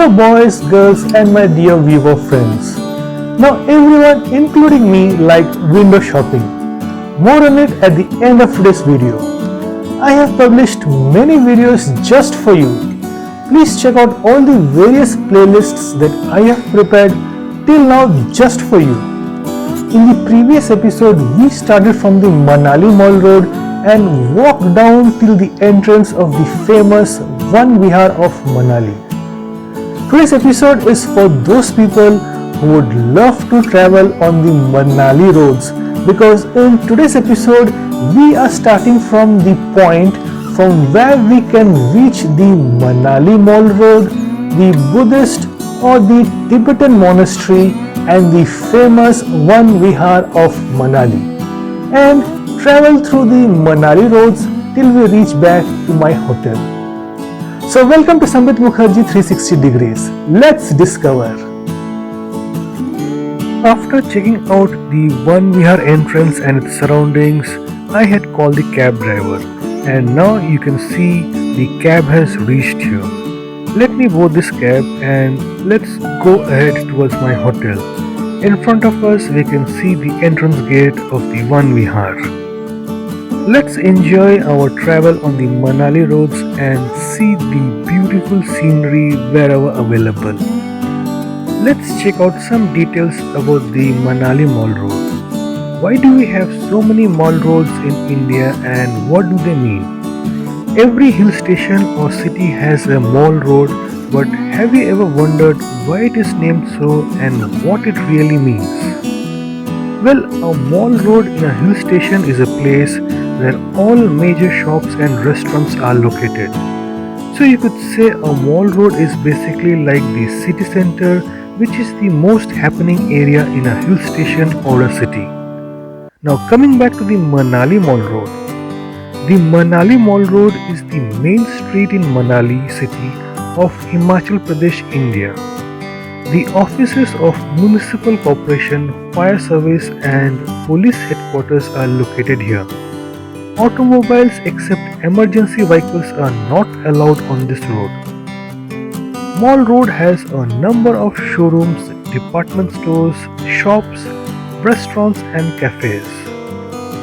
Hello boys, girls and my dear viewer friends. Now everyone including me like window shopping. More on it at the end of today's video. I have published many videos just for you. Please check out all the various playlists that I have prepared till now just for you. In the previous episode we started from the Manali Mall Road and walked down till the entrance of the famous Van Vihar of Manali. Today's episode is for those people who would love to travel on the Manali roads, because in today's episode we are starting from the point from where we can reach the Manali Mall Road, the Buddhist or the Tibetan monastery and the famous Van Vihar of Manali, and travel through the Manali roads till we reach back to my hotel. So welcome to Sambit Mukherjee 360 Degrees. Let's discover. After checking out the Van Vihar entrance and its surroundings, I had called the cab driver, and now you can see the cab has reached here. Let me board this cab and let's go ahead towards my hotel. In front of us we can see the entrance gate of the Van Vihar. Let's enjoy our travel on the Manali roads and see the beautiful scenery wherever available. Let's check out some details about the Manali Mall Road. Why do we have so many mall roads in India and what do they mean? Every hill station or city has a mall road, but have you ever wondered why it is named so and what it really means? Well, a mall road in a hill station is a place where all major shops and restaurants are located. So you could say a mall road is basically like the city center, which is the most happening area in a hill station or a city. Now coming back to the Manali Mall Road. The Manali Mall Road is the main street in Manali city of Himachal Pradesh, India. The offices of Municipal Corporation, Fire Service and Police Headquarters are located here. Automobiles except emergency vehicles are not allowed on this road. Mall Road has a number of showrooms, department stores, shops, restaurants and cafes.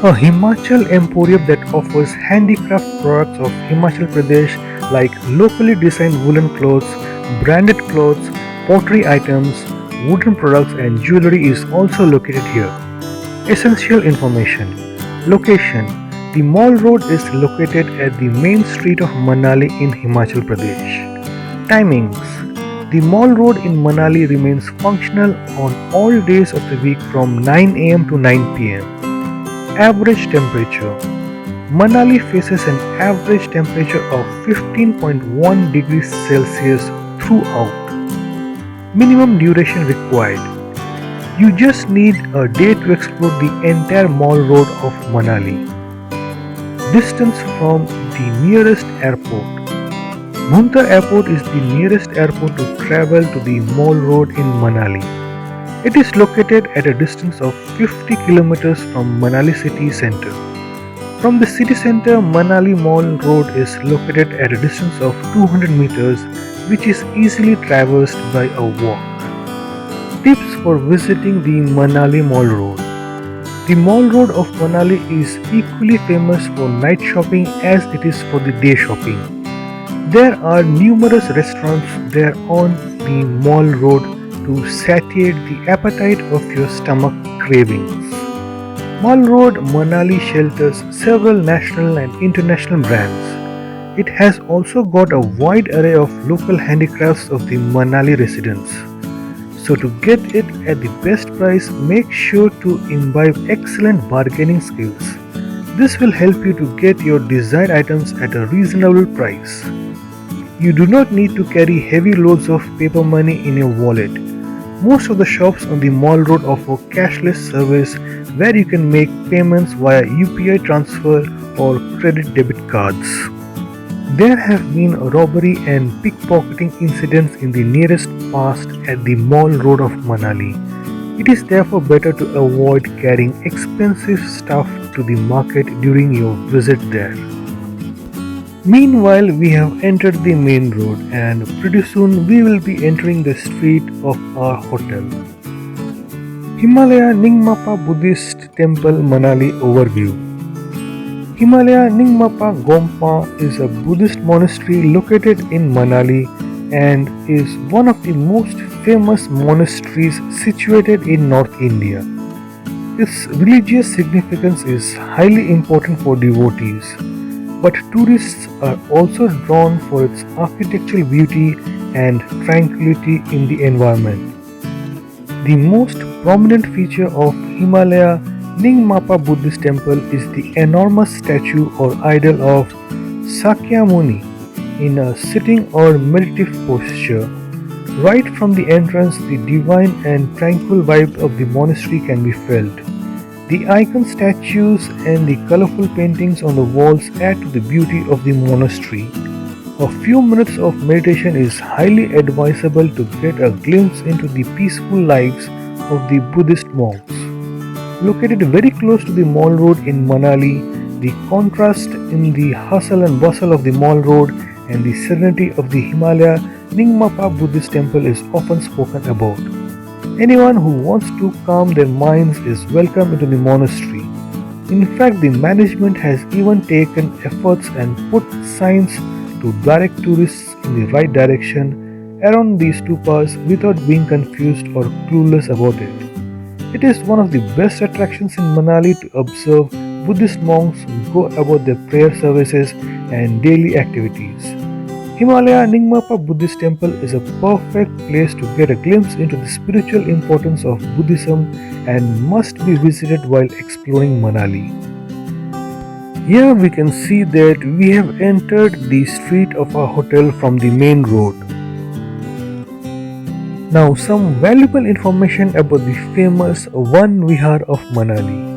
A Himachal Emporium that offers handicraft products of Himachal Pradesh like locally designed woolen clothes, branded clothes, pottery items, wooden products and jewelry is also located here. Essential information. Location. The Mall Road is located at the main street of Manali in Himachal Pradesh. Timings. The Mall Road in Manali remains functional on all days of the week from 9 am to 9 pm. Average temperature. Manali faces an average temperature of 15.1 degrees Celsius throughout. Minimum duration required. You just need a day to explore the entire Mall Road of Manali. Distance from the nearest airport. Bhuntar Airport is the nearest airport to travel to the Mall Road in Manali. It is located at a distance of 50 kilometers from Manali city centre. From the city centre, Manali Mall Road is located at a distance of 200 meters, which is easily traversed by a walk. Tips for visiting the Manali Mall Road. The Mall Road of Manali is equally famous for night shopping as it is for the day shopping. There are numerous restaurants there on the Mall Road to satiate the appetite of your stomach cravings. Mall Road Manali shelters several national and international brands. It has also got a wide array of local handicrafts of the Manali residents. So to get it at the best price, make sure to imbibe excellent bargaining skills. This will help you to get your desired items at a reasonable price. You do not need to carry heavy loads of paper money in your wallet. Most of the shops on the Mall Road offer cashless service where you can make payments via UPI transfer or credit debit cards. There have been robbery and pickpocketing incidents in the nearest past at the Mall Road of Manali. It is therefore better to avoid carrying expensive stuff to the market during your visit there. Meanwhile, we have entered the main road and pretty soon we will be entering the street of our hotel. Himalaya Ningmapa Buddhist Temple Manali Overview. Himalaya Ningmapa Gompa is a Buddhist monastery located in Manali and is one of the most famous monasteries situated in North India. Its religious significance is highly important for devotees, but tourists are also drawn for its architectural beauty and tranquility in the environment. The most prominent feature of Himalaya Ningmapa Buddhist Temple is the enormous statue or idol of Sakyamuni in a sitting or meditative posture. Right from the entrance, the divine and tranquil vibe of the monastery can be felt. The icon statues and the colorful paintings on the walls add to the beauty of the monastery. A few minutes of meditation is highly advisable to get a glimpse into the peaceful lives of the Buddhist monks. Located very close to the Mall Road in Manali, the contrast in the hustle and bustle of the Mall Road and the serenity of the Himalaya Ningmapa Buddhist Temple is often spoken about. Anyone who wants to calm their minds is welcome into the monastery. In fact, the management has even taken efforts and put signs to direct tourists in the right direction around these stupas without being confused or clueless about it. It is one of the best attractions in Manali to observe Buddhist monks go about their prayer services and daily activities. Himalaya Ningmapa Buddhist Temple is a perfect place to get a glimpse into the spiritual importance of Buddhism and must be visited while exploring Manali. Here we can see that we have entered the street of our hotel from the main road. Now some valuable information about the famous One Vihar of Manali.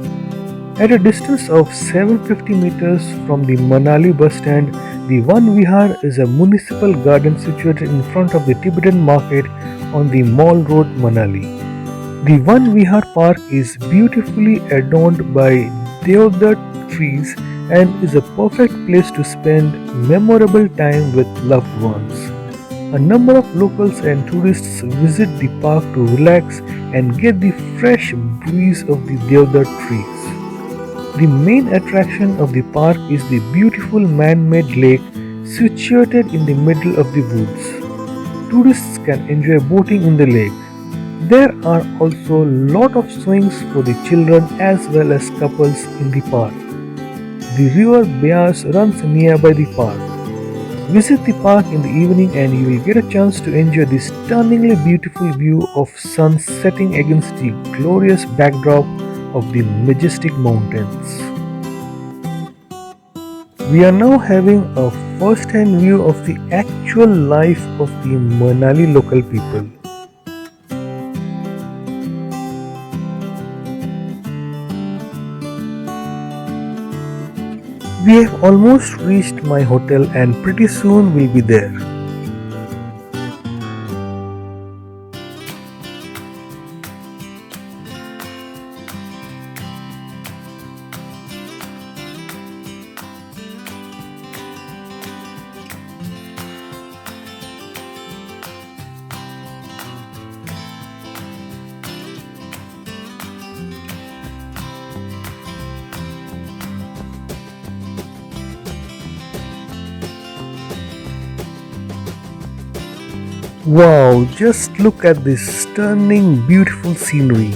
At a distance of 750 meters from the Manali bus stand, the One Vihar is a municipal garden situated in front of the Tibetan market on the Mall Road, Manali. The One Vihar Park is beautifully adorned by deodar trees and is a perfect place to spend memorable time with loved ones. A number of locals and tourists visit the park to relax and get the fresh breeze of the deodar trees. The main attraction of the park is the beautiful man-made lake situated in the middle of the woods. Tourists can enjoy boating in the lake. There are also a lot of swings for the children as well as couples in the park. The river Beas runs nearby the park. Visit the park in the evening and you will get a chance to enjoy the stunningly beautiful view of sun setting against the glorious backdrop of the majestic mountains. We are now having a first-hand view of the actual life of the Manali local people. We have almost reached my hotel and pretty soon we'll be there. Wow, just look at this stunning, beautiful scenery.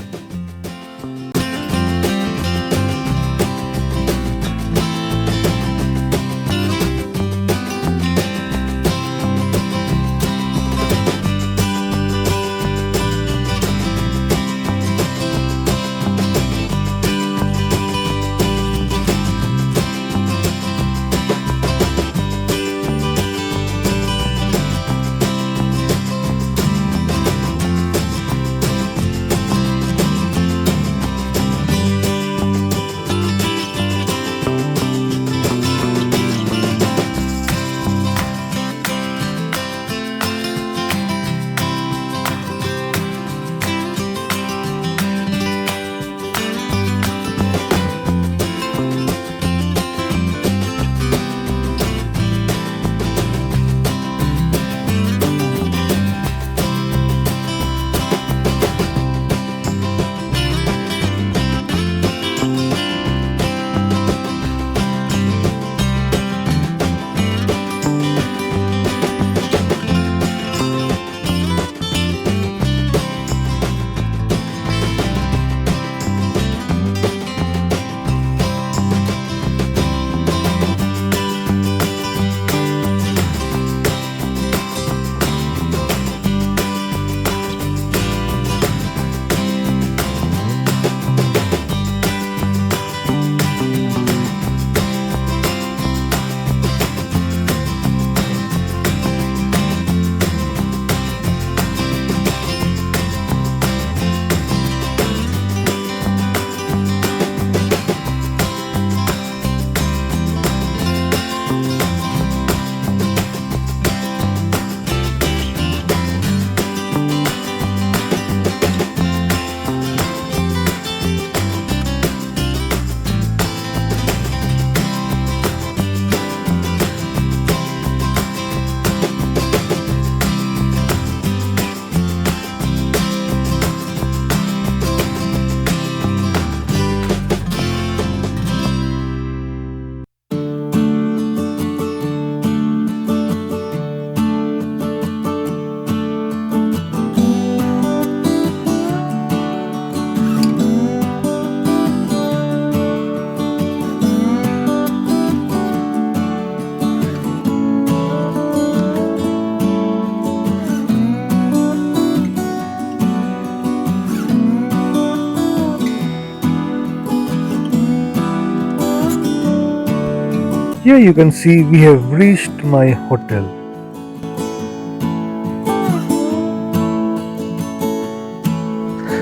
Here you can see we have reached my hotel.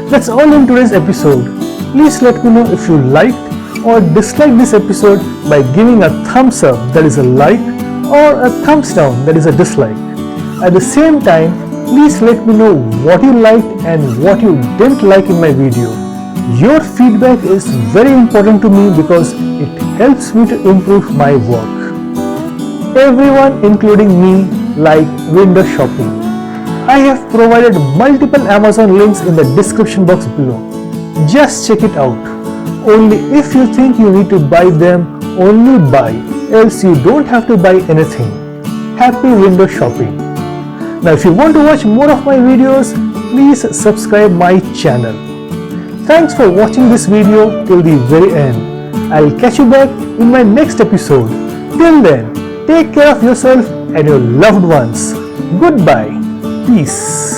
That's all in today's episode. Please let me know if you liked or disliked this episode by giving a thumbs up, that is a like, or a thumbs down, that is a dislike. At the same time, please let me know what you liked and what you didn't like in my video. Your feedback is very important to me because it helps me to improve my work. Everyone, including me, like window shopping. I have provided multiple Amazon links in the description box below. Just check it out. Only if you think you need to buy them, only buy, else you don't have to buy anything. Happy window shopping. Now if you want to watch more of my videos, please subscribe my channel. Thanks for watching this video till the very end. I'll catch you back in my next episode. Till then, take care of yourself and your loved ones. Goodbye. Peace.